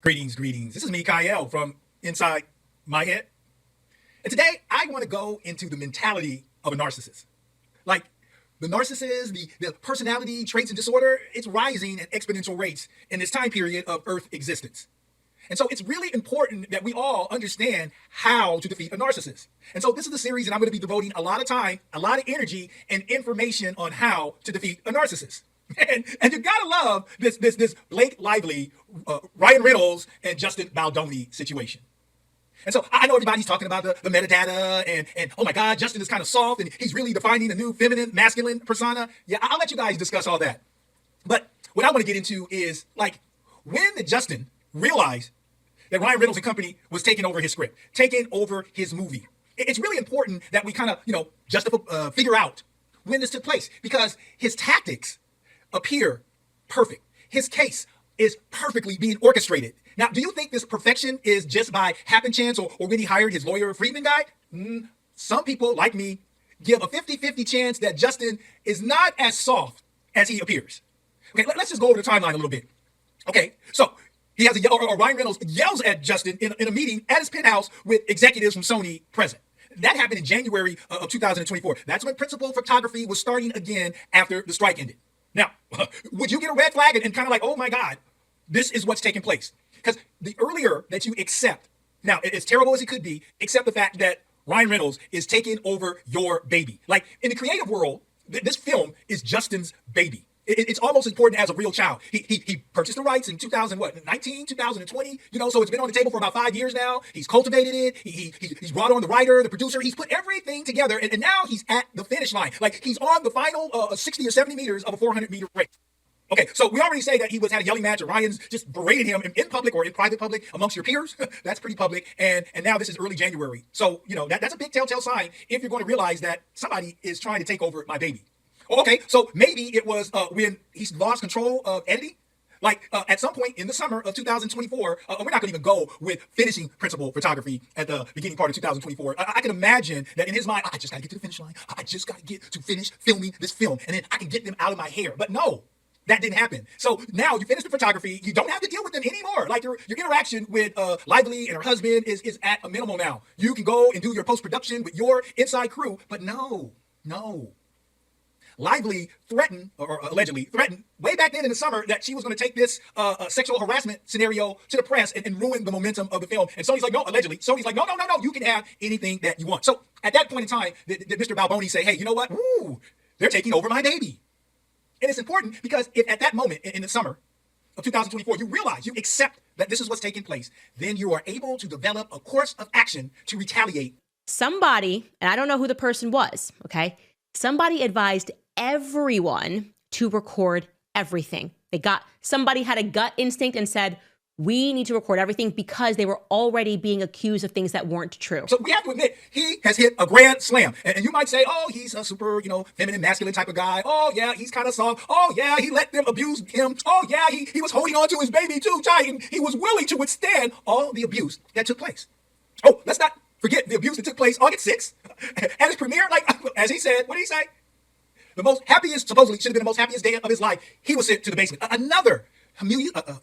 Greetings. This is me, Kyle, from inside my head. And today I want to go into the mentality of a narcissist. Like the narcissist, the personality traits and disorder, it's rising at exponential rates in this time period of Earth existence. And so it's really important that we all understand how to defeat a narcissist. And so this is the series that I'm going to be devoting a lot of time, a lot of energy, and information on how to defeat a narcissist. And you gotta love this Blake Lively, Ryan Reynolds, and Justin Baldoni situation. And so I know everybody's talking about the metadata and oh my God, Justin is kind of soft and he's really defining a new feminine, masculine persona. Yeah, I'll let you guys discuss all that. But what I want to get into is like, when did Justin realize that Ryan Reynolds and company was taking over his script, taking over his movie? It's really important that we kind of, just figure out when this took place, because his tactics appear perfect. His case is perfectly being orchestrated. Now, do you think this perfection is just by happen chance or when he hired his lawyer Friedman guy? Some people, like me, give a 50-50 chance that Justin is not as soft as he appears. Okay, let's just go over the timeline a little bit. Okay, so he has Ryan Reynolds yells at Justin in a meeting at his penthouse with executives from Sony present. That happened in January of 2024. That's when principal photography was starting again after the strike ended. Now, would you get a red flag and kind of like, oh my God, this is what's taking place? Because the earlier that you accept, now as terrible as it could be, accept the fact that Ryan Reynolds is taking over your baby. Like in the creative world, this film is Justin's baby. It's almost important as a real child. He purchased the rights in 2019, 2020, so it's been on the table for about 5 years now. He's cultivated it. He's brought on the writer, the producer. He's put everything together, and now he's at the finish line. Like he's on the final 60 or 70 meters of a 400-meter race. Okay, so we already say that he had a yelling match, or Ryan's just berated him in public or in private public amongst your peers. That's pretty public. And now this is early January. So, that's a big telltale sign if you're going to realize that somebody is trying to take over my baby. Okay, so maybe it was when he's lost control of editing. Like at some point in the summer of 2024, we're not going to even go with finishing principal photography at the beginning part of 2024. I can imagine that in his mind, I just got to get to the finish line. I just got to get to finish filming this film, and then I can get them out of my hair. But no, that didn't happen. So now you finish the photography. You don't have to deal with them anymore. Like your interaction with Lively and her husband is at a minimal now. You can go and do your post-production with your inside crew. But no. Lively threatened, or allegedly threatened, way back then in the summer that she was going to take this sexual harassment scenario to the press and ruin the momentum of the film. And Sony's like, no, allegedly. Sony's like, no, you can have anything that you want. So at that point in time, did Mr. Balboni say, hey, you know what? Ooh, they're taking over my baby. And it's important because if at that moment in the summer of 2024, you realize, you accept that this is what's taking place, then you are able to develop a course of action to retaliate. Somebody, and I don't know who the person was, okay? Somebody advised everyone to record everything. Somebody had a gut instinct and said, we need to record everything, because they were already being accused of things that weren't true. So we have to admit, he has hit a grand slam. And you might say, oh, he's a super, feminine, masculine type of guy. Oh, yeah, he's kind of soft. Oh, yeah, he let them abuse him. Oh, yeah, he was holding on to his baby too tight, and he was willing to withstand all the abuse that took place. Oh, let's not forget the abuse that took place August 6th. At his premiere, like, as he said, what did he say? The most happiest, supposedly should have been the most happiest day of his life, he was sent to the basement. Another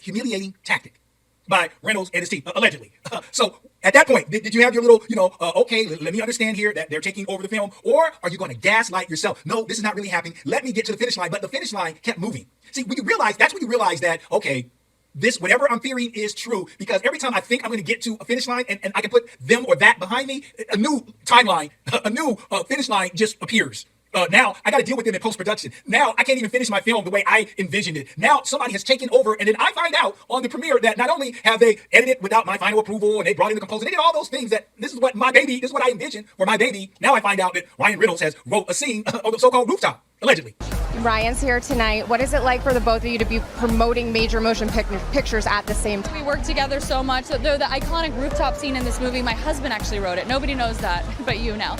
humiliating tactic by Reynolds and his team, allegedly. So at that point, did you have your little, okay, let me understand here that they're taking over the film, or are you going to gaslight yourself? No, this is not really happening. Let me get to the finish line. But the finish line kept moving. See, when you realize, that's when you realize that, okay, this, whatever I'm fearing is true, because every time I think I'm going to get to a finish line and I can put them or that behind me, a new timeline, a new finish line just appears. Now I got to deal with them in post-production. Now I can't even finish my film the way I envisioned it. Now somebody has taken over, and then I find out on the premiere that not only have they edited without my final approval, and they brought in the composer, they did all those things that this is what I envisioned for my baby. Now I find out that Ryan Reynolds has wrote a scene on the so-called rooftop, allegedly. Ryan's here tonight. What is it like for the both of you to be promoting major motion pictures at the same time? We work together so much. The iconic rooftop scene in this movie, my husband actually wrote it. Nobody knows that, but you now.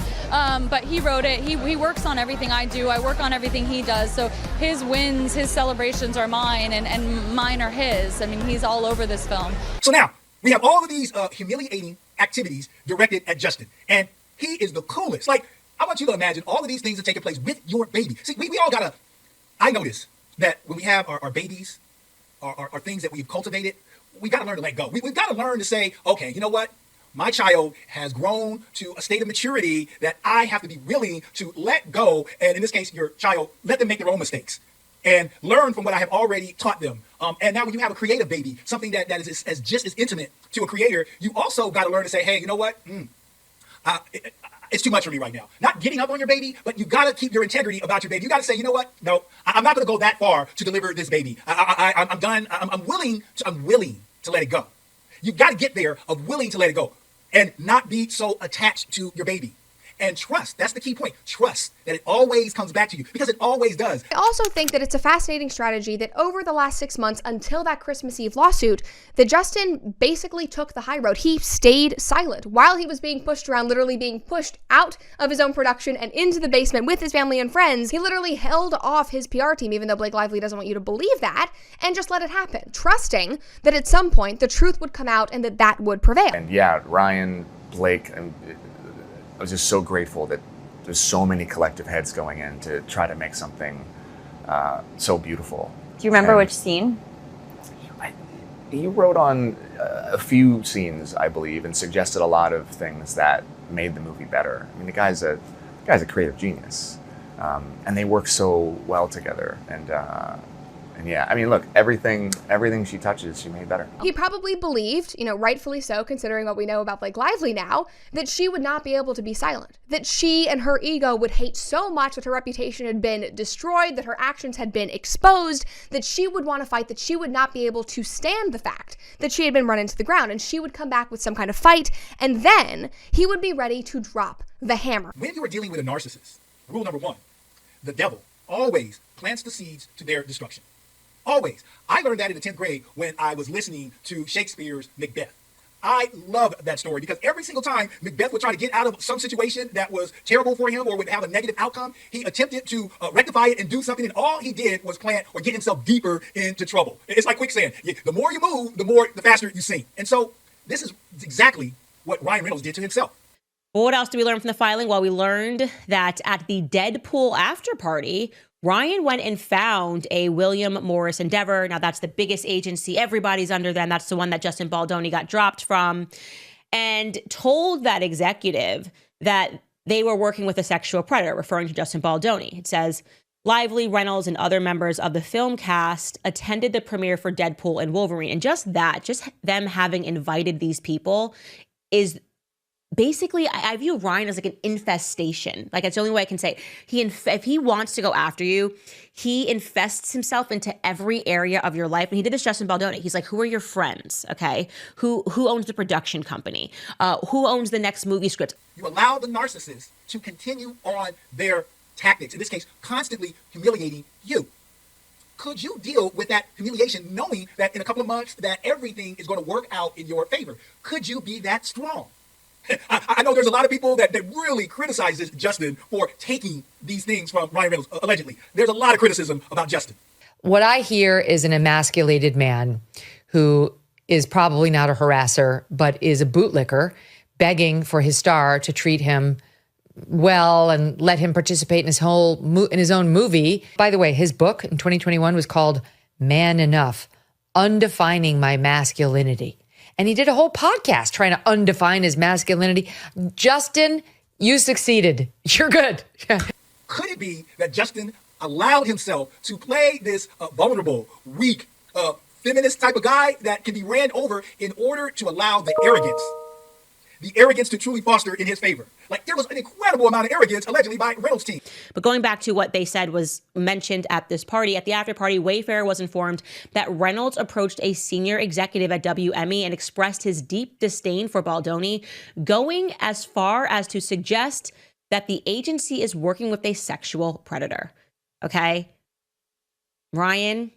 But he wrote it. He works on everything I do. I work on everything he does. So his wins, his celebrations are mine, and mine are his. I mean, he's all over this film. So now we have all of these humiliating activities directed at Justin, and he is the coolest. Like, I want you to imagine all of these things are taking place with your baby. See, we all I notice that when we have our babies, our things that we've cultivated, we got to learn to let go. We've got to learn to say, okay, you know what? My child has grown to a state of maturity that I have to be willing to let go. And in this case, your child, let them make their own mistakes and learn from what I have already taught them. And now when you have a creative baby, something that is as just as intimate to a creator, you also got to learn to say, hey, you know what? It's too much for me right now. Not getting up on your baby, but you got to keep your integrity about your baby. You got to say, you know what? No, I'm not going to go that far to deliver this baby. I'm done. I'm willing to let it go. You got to get there of willing to let it go and not be so attached to your baby. And trust, that's the key point. Trust that it always comes back to you, because it always does. I also think that it's a fascinating strategy that over the last 6 months until that Christmas Eve lawsuit, that Justin basically took the high road. He stayed silent while he was being pushed around, literally being pushed out of his own production and into the basement with his family and friends. He literally held off his PR team, even though Blake Lively doesn't want you to believe that, and just let it happen, trusting that at some point the truth would come out and that would prevail. And yeah, Ryan, Blake, and I was just so grateful that there's so many collective heads going in to try to make something so beautiful. Do you remember which scene? He wrote on a few scenes, I believe, and suggested a lot of things that made the movie better. I mean, the guy's a creative genius, and they work so well together. And yeah, I mean, look, everything she touches, she made better. He probably believed, rightfully so, considering what we know about Blake Lively now, that she would not be able to be silent. That she and her ego would hate so much that her reputation had been destroyed, that her actions had been exposed, that she would want to fight, that she would not be able to stand the fact that she had been run into the ground, and she would come back with some kind of fight, and then he would be ready to drop the hammer. When you are dealing with a narcissist, rule number one, the devil always plants the seeds to their destruction. Always. I learned that in the 10th grade when I was listening to Shakespeare's Macbeth. I love that story because every single time Macbeth would try to get out of some situation that was terrible for him or would have a negative outcome, he attempted to rectify it and do something, and all he did was plant or get himself deeper into trouble. It's like quicksand. The more you move, the faster you sink. And so this is exactly what Ryan Reynolds did to himself. Well, what else did we learn from the filing? Well, we learned that at the Deadpool after party, Ryan went and found a William Morris Endeavor. Now, that's the biggest agency. Everybody's under them. That's the one that Justin Baldoni got dropped from. And told that executive that they were working with a sexual predator, referring to Justin Baldoni. It says, Lively, Reynolds, and other members of the film cast attended the premiere for Deadpool and Wolverine. And just them having invited these people is basically, I view Ryan as like an infestation. Like, it's the only way I can say it. If he wants to go after you, he infests himself into every area of your life. And he did this Justin Baldoni. He's like, who are your friends? Okay. Who owns the production company? Who owns the next movie script? You allow the narcissist to continue on their tactics, in this case, constantly humiliating you. Could you deal with that humiliation knowing that in a couple of months that everything is going to work out in your favor? Could you be that strong? I know there's a lot of people that really criticize this Justin for taking these things from Ryan Reynolds, allegedly. There's a lot of criticism about Justin. What I hear is an emasculated man who is probably not a harasser, but is a bootlicker, begging for his star to treat him well and let him participate in his own movie. By the way, his book in 2021 was called Man Enough, Undefining My Masculinity. And he did a whole podcast trying to undefine his masculinity. Justin, you succeeded. You're good. Could it be that Justin allowed himself to play this vulnerable, weak, feminist type of guy that can be ran over in order to allow the arrogance to truly foster in his favor? Like, there was an incredible amount of arrogance allegedly by Reynolds' team. But going back to what they said was mentioned at this party, at the after party, Wayfair was informed that Reynolds approached a senior executive at WME and expressed his deep disdain for Baldoni, going as far as to suggest that the agency is working with a sexual predator. Okay? Ryan,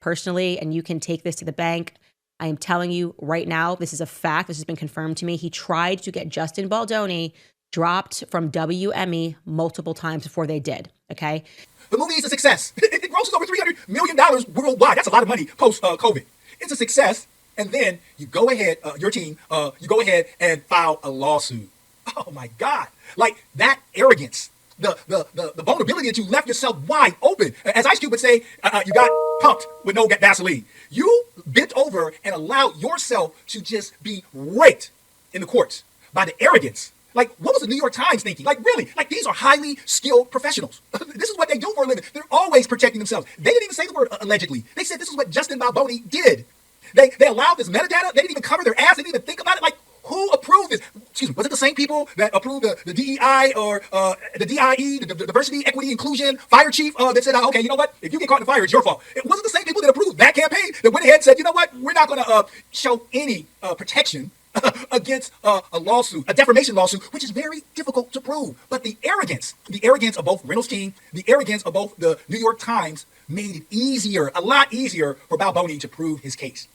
personally, and you can take this to the bank, I am telling you right now, this is a fact. This has been confirmed to me. He tried to get Justin Baldoni dropped from WME multiple times before they did, okay? The movie is a success. It grosses over $300 million worldwide. That's a lot of money post-COVID. It's a success. And then you go ahead, your team, you go ahead and file a lawsuit. Oh my God. Like, that arrogance the vulnerability that you left yourself wide open. As Ice Cube would say, you got pumped with no Vaseline. You bent over and allowed yourself to just be raped in the courts by the arrogance. Like, what was the New York Times thinking? Like, really? Like, these are highly skilled professionals. This is what they do for a living. They're always protecting themselves. They didn't even say the word allegedly. They said this is what Justin Balboni did. They allowed this metadata. They didn't even cover their ass. They didn't even think about it. Like, who approved this? Excuse me, was it the same people that approved the DEI or the DIE, the diversity, equity, inclusion, fire chief that said, okay, you know what? If you get caught in the fire, it's your fault. It wasn't the same people that approved that campaign that went ahead and said, you know what? We're not going to show any protection against a lawsuit, a defamation lawsuit, which is very difficult to prove. But the arrogance of both Reynolds' team, the arrogance of both the New York Times made it easier, a lot easier for Balboni to prove his case.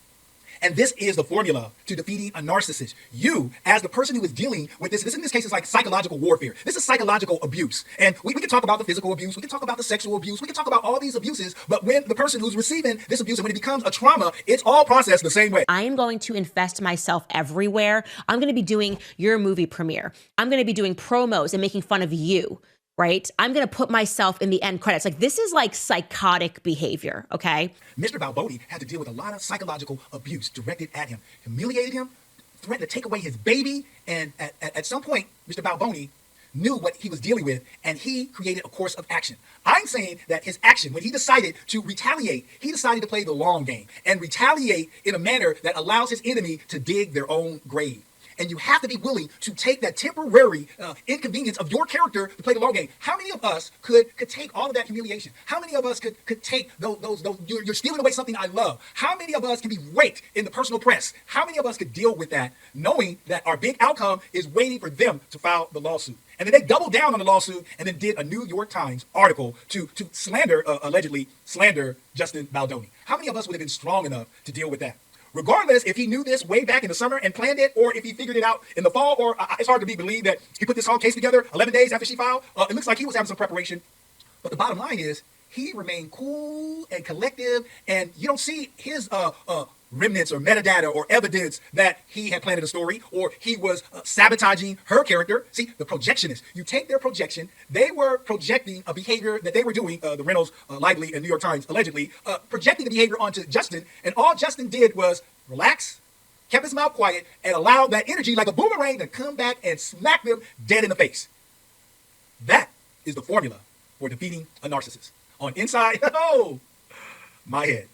And this is the formula to defeating a narcissist. You, as the person who is dealing with this in this case is like psychological warfare. This is psychological abuse. And we can talk about the physical abuse. We can talk about the sexual abuse. We can talk about all these abuses. But when the person who's receiving this abuse, and when it becomes a trauma, it's all processed the same way. I am going to invest myself everywhere. I'm going to be doing your movie premiere. I'm going to be doing promos and making fun of you. Right? I'm going to put myself in the end credits. Like, this is like psychotic behavior, okay? Mr. Balboni had to deal with a lot of psychological abuse directed at him, humiliated him, threatened to take away his baby. And at some point, Mr. Balboni knew what he was dealing with, and he created a course of action. I'm saying that his action, when he decided to retaliate, he decided to play the long game and retaliate in a manner that allows his enemy to dig their own grave. And you have to be willing to take that temporary inconvenience of your character to play the long game. How many of us could take all of that humiliation? How many of us could take those you're stealing away something I love? How many of us can be raked in the personal press? How many of us could deal with that, knowing that our big outcome is waiting for them to file the lawsuit? And then they doubled down on the lawsuit and then did a New York Times article to allegedly slander Justin Balboni. How many of us would have been strong enough to deal with that? Regardless if he knew this way back in the summer and planned it, or if he figured it out in the fall, or it's hard to believe that he put this whole case together 11 days after she filed. It looks like he was having some preparation. But the bottom line is he remained cool and collective, and you don't see his remnants or metadata or evidence that he had planted a story or he was sabotaging her character. See, the projectionists, you take their projection, they were projecting a behavior that they were doing, the Reynolds, Lively, and New York Times allegedly, projecting the behavior onto Justin, and all Justin did was relax, kept his mouth quiet, and allowed that energy like a boomerang to come back and smack them dead in the face. That is the formula for defeating a narcissist. On Inside, oh, my head.